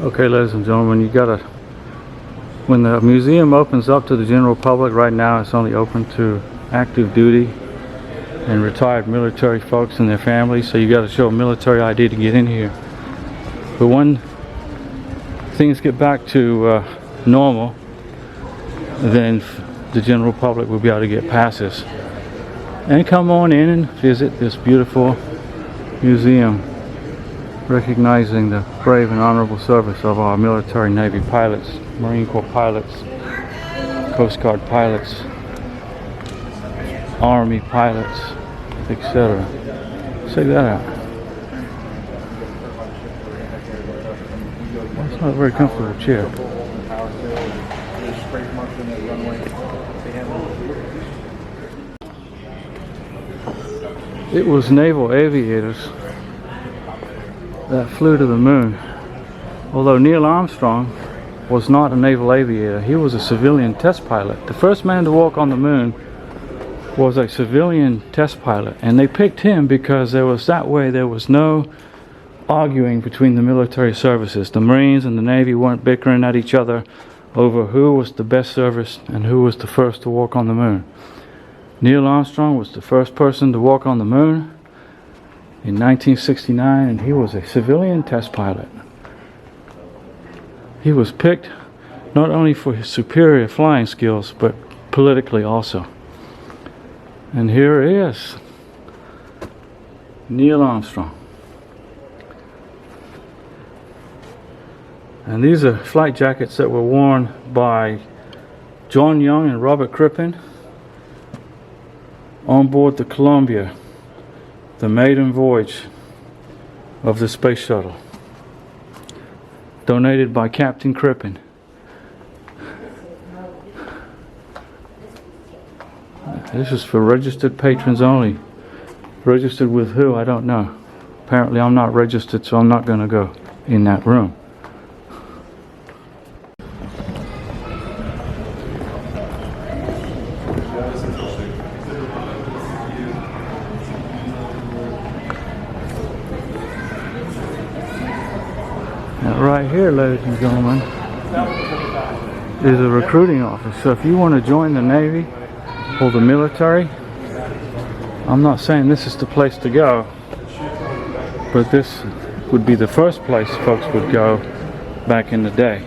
Okay, ladies and gentlemen, when the museum opens up to the general public, right now it's only open to active duty and retired military folks and their families, so you got to show a military ID to get in here. But when things get back to normal, then the general public will be able to get passes and come on in and visit this beautiful museum, recognizing the brave and honorable service of our military, Navy pilots, Marine Corps pilots, Coast Guard pilots, Army pilots, etc. Check that out. Well, it's not a very comfortable chair. It was naval aviators that flew to the moon. Although Neil Armstrong was not a naval aviator, he was a civilian test pilot. The first man to walk on the moon was a civilian test pilot, and they picked him because there was no arguing between the military services. The Marines and the Navy weren't bickering at each other over who was the best service and who was the first to walk on the moon. Neil Armstrong was the first person to walk on the moon in 1969, and he was a civilian test pilot. He was picked not only for his superior flying skills, but politically also. And here he is, Neil Armstrong. And these are flight jackets that were worn by John Young and Robert Crippen on board the Columbia, the maiden voyage of the space shuttle, donated by Captain Crippen. This is for registered patrons only. Registered with who? I don't know. Apparently I'm not registered, so I'm not going to go in that room. Right here, ladies and gentlemen, is a recruiting office. So if you want to join the Navy or the military, I'm not saying this is the place to go, but this would be the first place folks would go back in the day.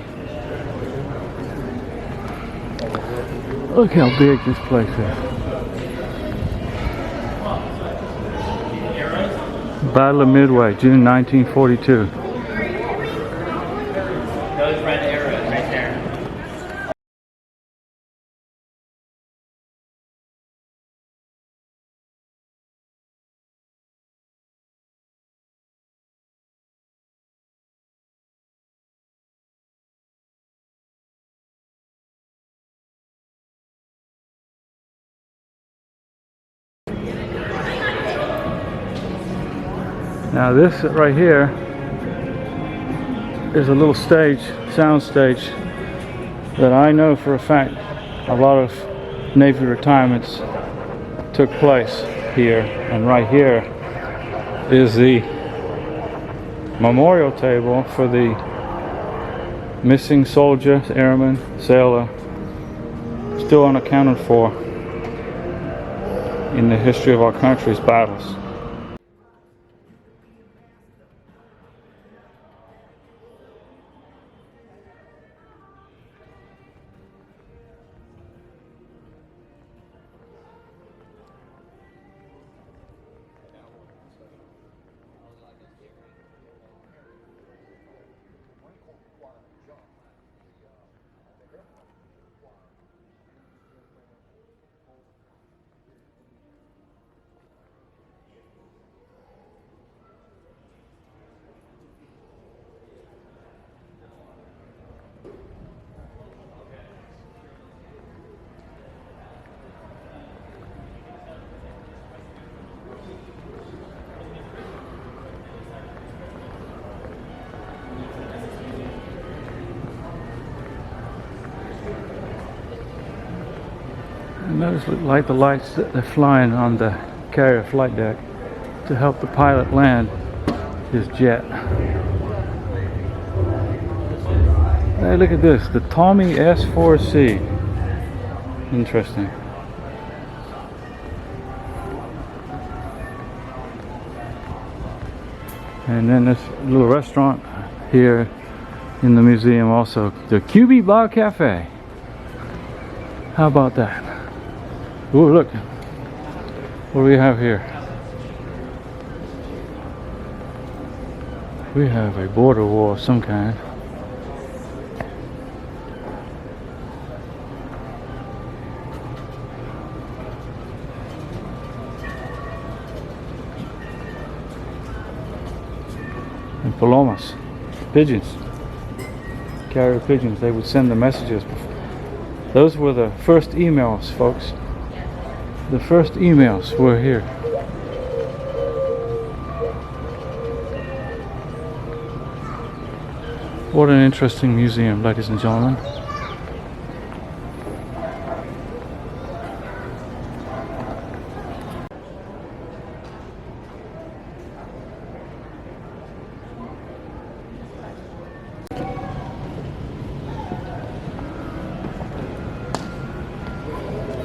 Look how big this place is. Battle of Midway, June 1942. Those red arrows right there. Now this right here is a little stage, sound stage, that I know for a fact a lot of Navy retirements took place here. And right here is the memorial table for the missing soldier, airman, sailor, still unaccounted for in the history of our country's battles. And those look like the lights that they're flying on the carrier flight deck to help the pilot land his jet. Hey, look at this, the Tommy S4C. Interesting. And then this little restaurant here in the museum also, the QB Bar Cafe. How about that? Oh, look. What do we have here? We have a border wall of some kind. And palomas, pigeons, carrier pigeons, they would send the messages. Those were the first emails, folks. The first emails were here. What an interesting museum, ladies and gentlemen.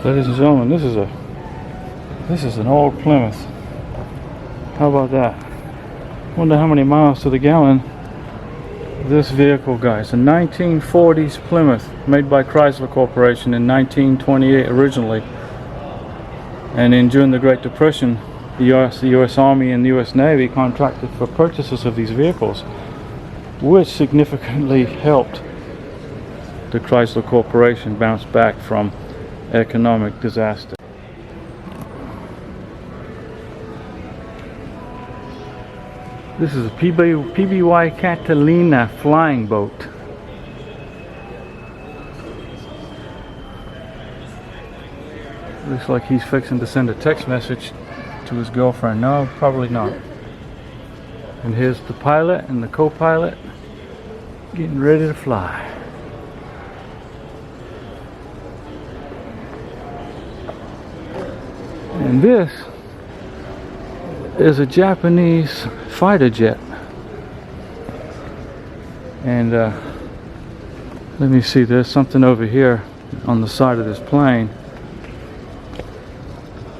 Ladies and gentlemen, this is an old Plymouth. How about that? Wonder how many miles to the gallon this vehicle, guys. A 1940s Plymouth made by Chrysler Corporation in 1928 originally. And then during the Great Depression, the US Army and the US Navy contracted for purchases of these vehicles, which significantly helped the Chrysler Corporation bounce back from economic disaster. This is a PBY Catalina flying boat. Looks like he's fixing to send a text message to his girlfriend. No, probably not. And here's the pilot and the co-pilot getting ready to fly. And this is a Japanese fighter jet. And let me see, there's something over here on the side of this plane.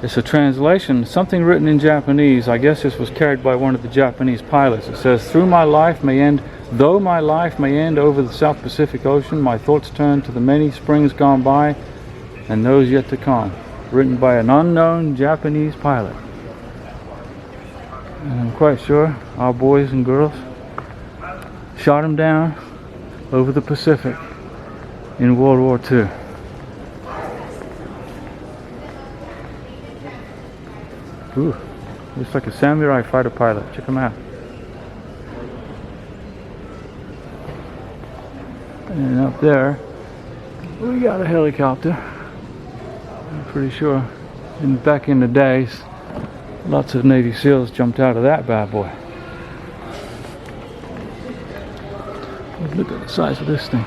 It's a translation, something written in Japanese. I guess this was carried by one of the Japanese pilots. It says, though my life may end over the South Pacific Ocean, my thoughts turn to the many springs gone by and those yet to come. Written by an unknown Japanese pilot. And I'm quite sure our boys and girls shot him down over the Pacific in World War II. Ooh, looks like a samurai fighter pilot. Check him out. And up there, we got a helicopter. I'm pretty sure back in the days, lots of Navy SEALs jumped out of that bad boy. Look at the size of this thing.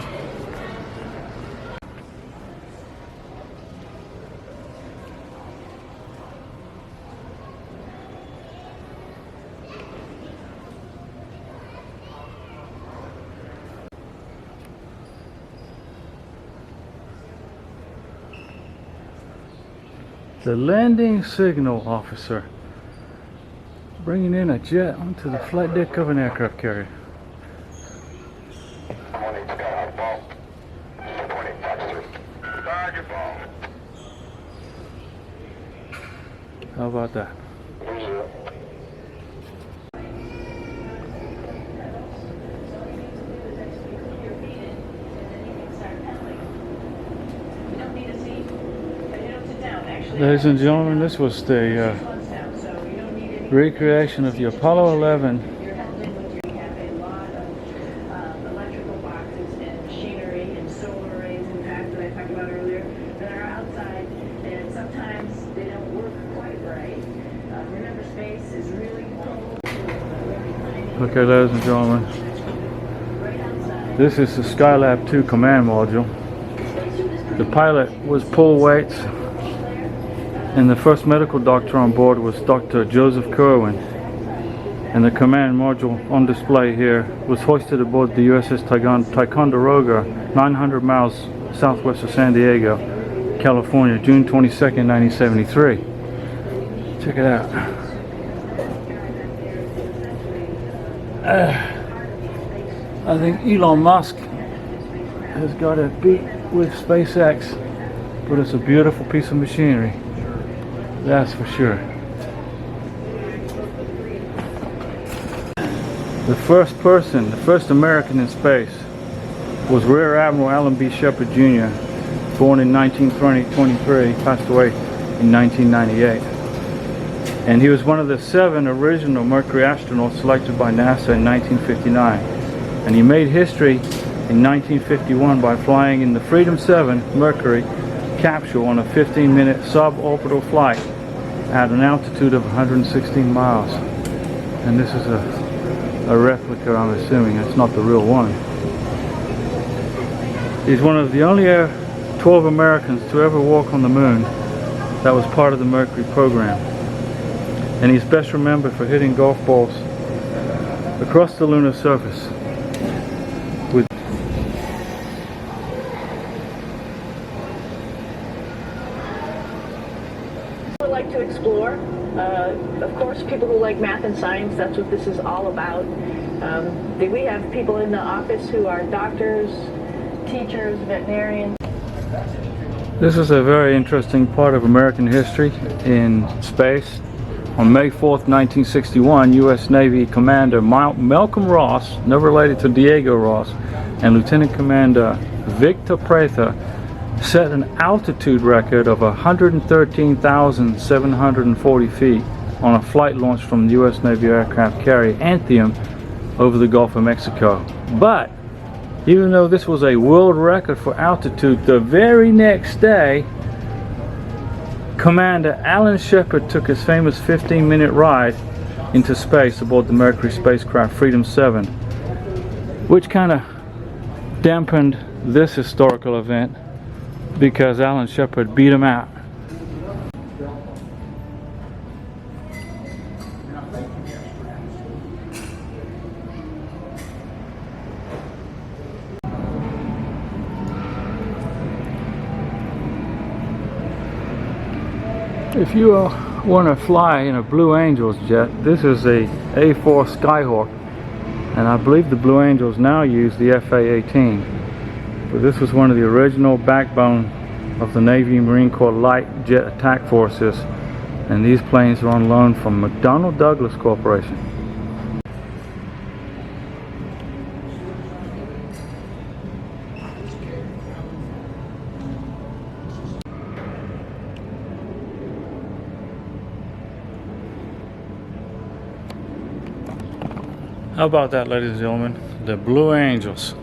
The landing signal officer bringing in a jet onto the flight deck of an aircraft carrier. How about that? Ladies and gentlemen, this was the recreation of the Apollo 11 electrical boxes and machinery and solar arrays, in fact, that I talked about earlier, that are outside, and sometimes they don't work quite right. Remember, space is really cold. Okay, ladies and gentlemen, this is the Skylab 2 command module. The pilot was Paul Waits, and the first medical doctor on board was Dr. Joseph Kerwin. And the command module on display here was hoisted aboard the USS Ticonderoga, 900 miles southwest of San Diego, California, June 22nd, 1973. Check it out. I think Elon Musk has got a beat with SpaceX, but it's a beautiful piece of machinery, that's for sure. The first person, the first American in space, was Rear Admiral Alan B. Shepard Jr., born in 1923, passed away in 1998. And he was one of the 7 original Mercury astronauts selected by NASA in 1959. And he made history in 1951 by flying in the Freedom 7 Mercury capsule on a 15-minute suborbital flight at an altitude of 116 miles. And this is a replica, I'm assuming. It's not the real one. He's one of the only 12 Americans to ever walk on the moon that was part of the Mercury program. And he's best remembered for hitting golf balls across the lunar surface with I like to explore. Of course, people who like math and science, that's what this is all about. We have people in the office who are doctors, teachers, veterinarians. This is a very interesting part of American history in space. On May 4th, 1961, U.S. Navy Commander Malcolm Ross, no related to Diego Ross, and Lieutenant Commander Victor Prather set an altitude record of 113,740 feet on a flight launched from the U.S. Navy aircraft carrier Anthium over the Gulf of Mexico. But even though this was a world record for altitude, the very next day, Commander Alan Shepard took his famous 15-minute ride into space aboard the Mercury spacecraft Freedom 7, which kind of dampened this historical event because Alan Shepard beat him out. If you want to fly in a Blue Angels jet, this is a A4 Skyhawk, and I believe the Blue Angels now use the FA-18. But this was one of the original backbone of the Navy Marine Corps Light Jet Attack Forces, and these planes are on loan from McDonnell Douglas Corporation. How about that, ladies and gentlemen? The Blue Angels.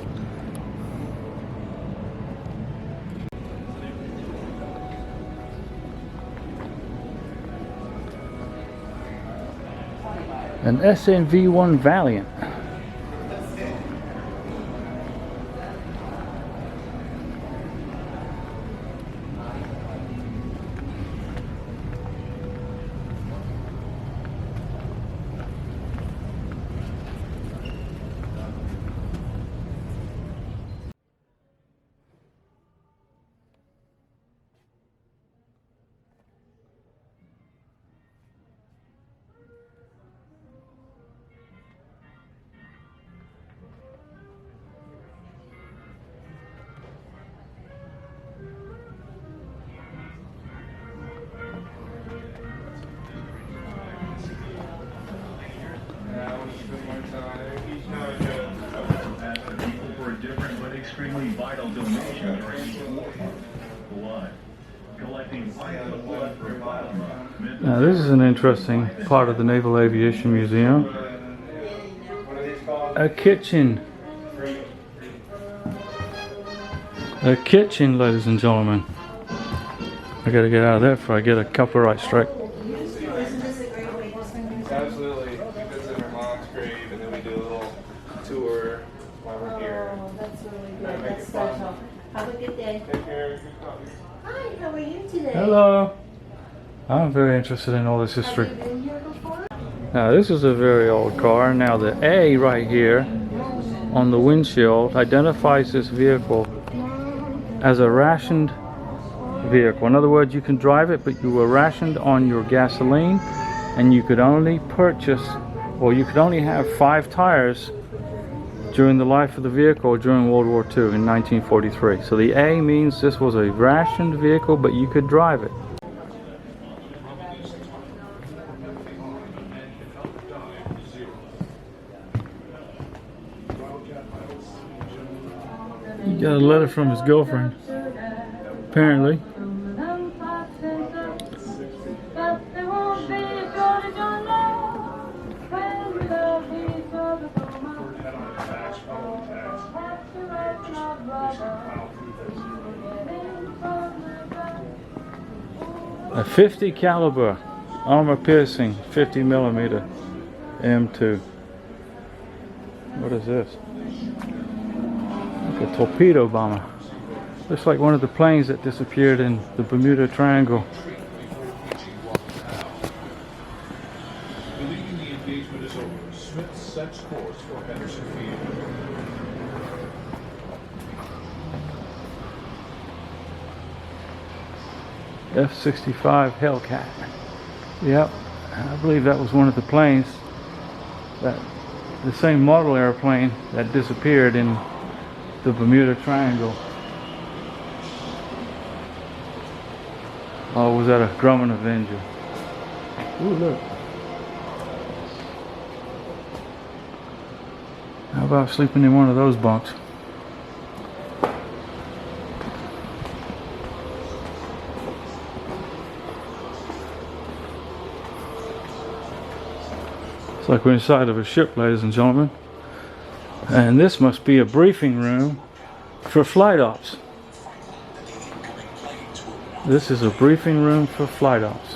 An SNV-1 Valiant. Extremely vital donation during blood. Collecting blood for plasma. Now this is an interesting part of the Naval Aviation Museum. A kitchen. A kitchen, ladies and gentlemen. I gotta get out of there before I get a copyright strike. Absolutely. We visit our mom's grave and then we do a little tour while we're here. Oh, that's really good. That's special. Have a good day. Take care. Good coffee. Hi, how are you today? Hello. I'm very interested in all this history. Have you been here before? Now this is a very old car. Now the A right here on the windshield identifies this vehicle as a rationed vehicle. In other words, you can drive it, but you were rationed on your gasoline, and you could only purchase, or you could only have 5 tires during the life of the vehicle during World War II in 1943. So the A means this was a rationed vehicle, but you could drive it. He got a letter from his girlfriend, apparently. A 50 caliber armor piercing 50 millimeter M2. What is this? Like a torpedo bomber. Looks like one of the planes that disappeared in the Bermuda Triangle. Believing the engagement is over, Smith sets course for Henderson Field. F-65 Hellcat. Yep, I believe that was one of the planes, that the same model airplane that disappeared in the Bermuda Triangle. Oh, was that a Grumman Avenger? Ooh, look. How about sleeping in one of those bunks? It's like we're inside of a ship, ladies and gentlemen. And this must be a briefing room for flight ops. This is a briefing room for flight ops.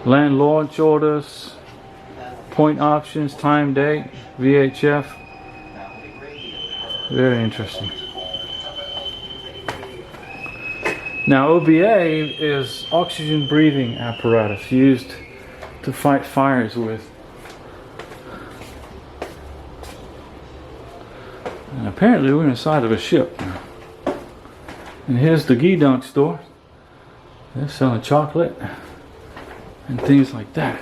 Land launch orders, point options, time, date, VHF. Very interesting. Now OBA is oxygen breathing apparatus used to fight fires with. And apparently we're inside of a ship. And here's the Gee-Dunk store. They're selling chocolate and things like that.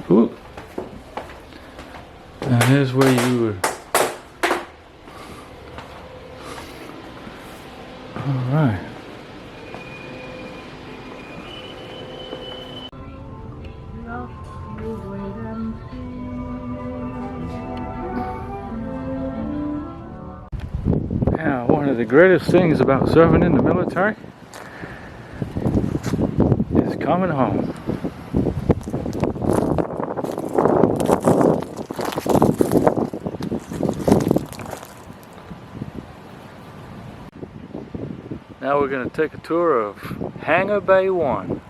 Ooh. And here's where you would. Alright. Now, one of the greatest things about serving in the military is coming home. Now we're going to take a tour of Hangar Bay 1.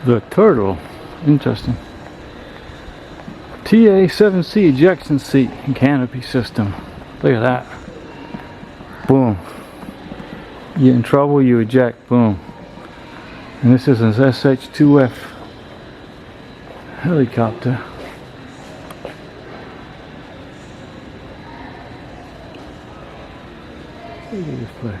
The Turtle, interesting. TA-7C ejection seat and canopy system. Look at that. Boom. You get in trouble, you eject. Boom. And this is an SH-2F helicopter. Look at this place.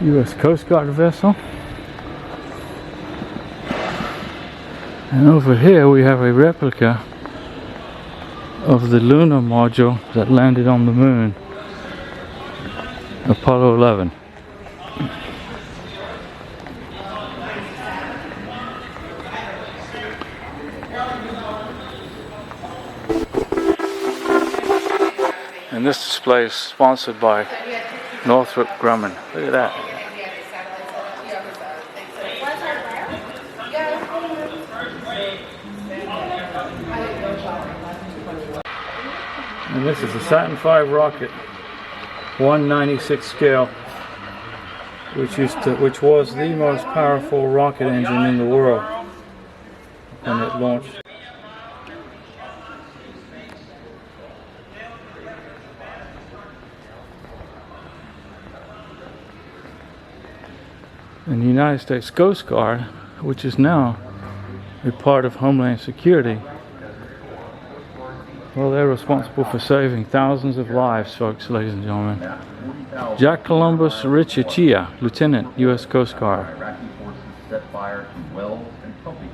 U.S. Coast Guard vessel. And over here we have a replica of the lunar module that landed on the moon, Apollo 11. And this display is sponsored by Northrop Grumman. Look at that. And this is the Saturn V rocket, 196 scale, which was the most powerful rocket engine in the world when it launched. And the United States Coast Guard, which is now a part of Homeland Security, well, they're responsible for saving thousands of lives, folks, ladies and gentlemen. Jack Columbus Richachia, Lieutenant, U.S. Coast Guard. Iraqi forces set fire to wells and pumping.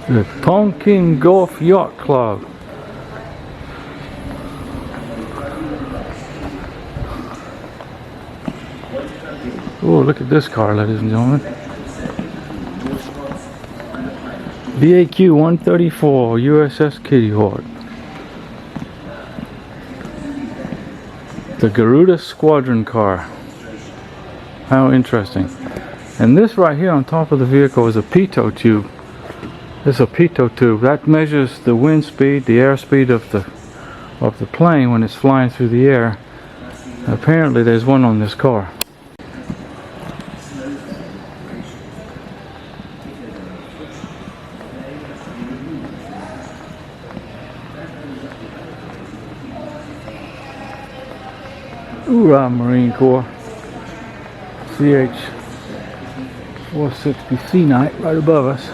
The Tonkin Gulf Yacht Club. Oh, look at this car, ladies and gentlemen. VAQ 134 USS Kitty Hawk. The Garuda Squadron car. How interesting. And this right here on top of the vehicle is a pitot tube. This is a pitot tube that measures the wind speed, the airspeed of the plane when it's flying through the air. Apparently there's one on this car. Hoorah, Marine Corps. CH-460 Sea Knight right above us.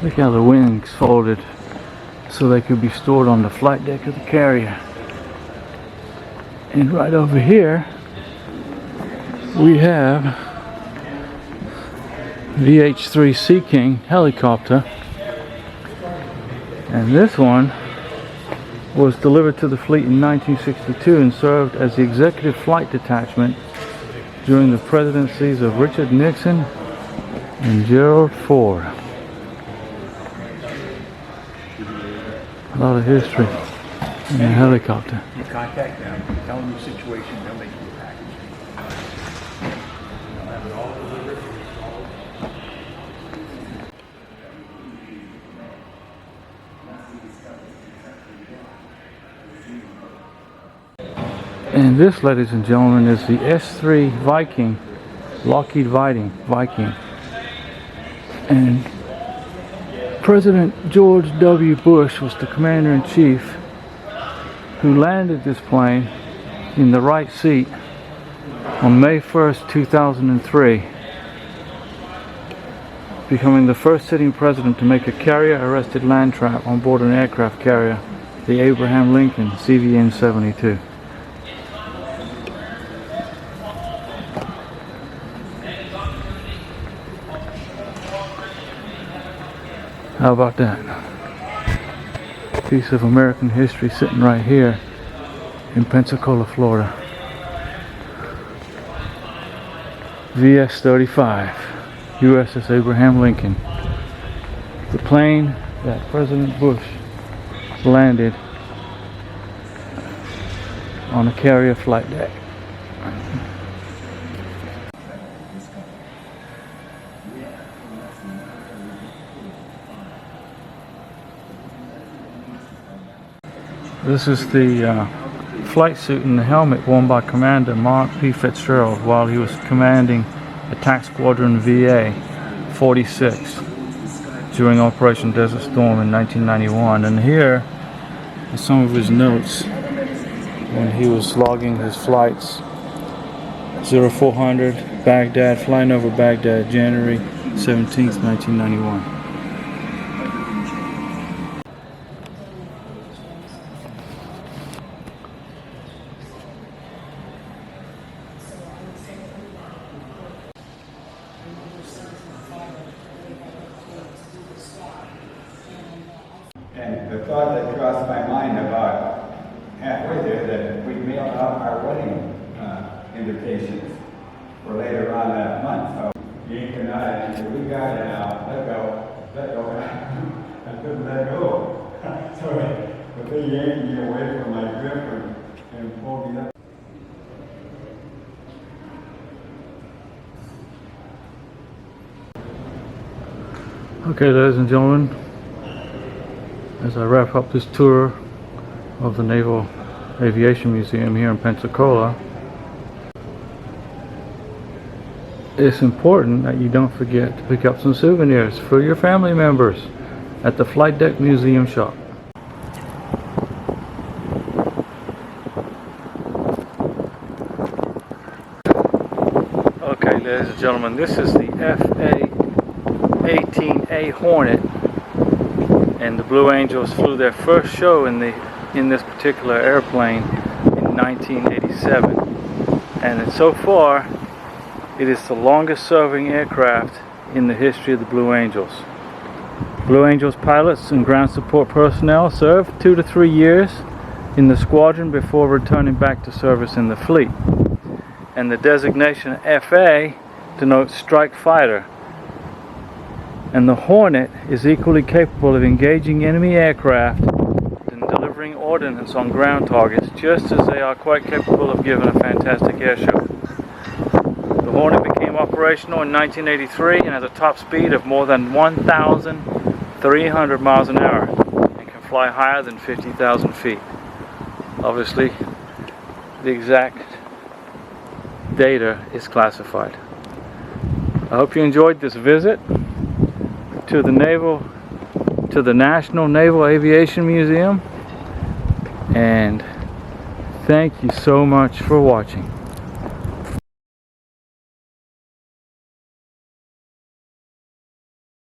Look how the wings folded so they could be stored on the flight deck of the carrier. And right over here we have VH-3 Sea King helicopter, and this one was delivered to the fleet in 1962 and served as the executive flight detachment during the presidencies of Richard Nixon and Gerald Ford. A lot of history in a helicopter. You contact them, tell them the situation, they'll make you a package. They'll have it all delivered. And this, ladies and gentlemen, is the S-3 Viking, Lockheed Viking. And President George W. Bush was the commander-in-chief who landed this plane in the right seat on May 1st, 2003, becoming the first sitting president to make a carrier-arrested land trap on board an aircraft carrier, the Abraham Lincoln CVN-72. How about that? Piece of American history sitting right here in Pensacola, Florida. VS-35, USS Abraham Lincoln. The plane that President Bush landed on a carrier flight deck. This is the flight suit and the helmet worn by Commander Mark P. Fitzgerald while he was commanding Attack Squadron VA 46 during Operation Desert Storm in 1991. And here are some of his notes when he was logging his flights. 0400 Baghdad, flying over Baghdad, January 17th, 1991. And the thought that crossed my mind about halfway there that we mailed out our wedding invitations for later on that month. So you ain't gonna, we got it now, let go. I couldn't let go. So but they yanked me away from my grip and pulled me up. Okay, ladies and gentlemen, as I wrap up this tour of the Naval Aviation Museum here in Pensacola, it's important that you don't forget to pick up some souvenirs for your family members at the Flight Deck Museum shop. Okay, ladies and gentlemen, this is the FA-18A Hornet, and the Blue Angels flew their first show in this particular airplane in 1987, and so far it is the longest serving aircraft in the history of the Blue Angels. Blue Angels pilots and ground support personnel served 2 to 3 years in the squadron before returning back to service in the fleet, and the designation FA denotes strike fighter. And the Hornet is equally capable of engaging enemy aircraft and delivering ordnance on ground targets, just as they are quite capable of giving a fantastic air show. The Hornet became operational in 1983 and has a top speed of more than 1,300 miles an hour and can fly higher than 50,000 feet. Obviously, the exact data is classified. I hope you enjoyed this visit to the National Naval Aviation Museum, and thank you so much for watching.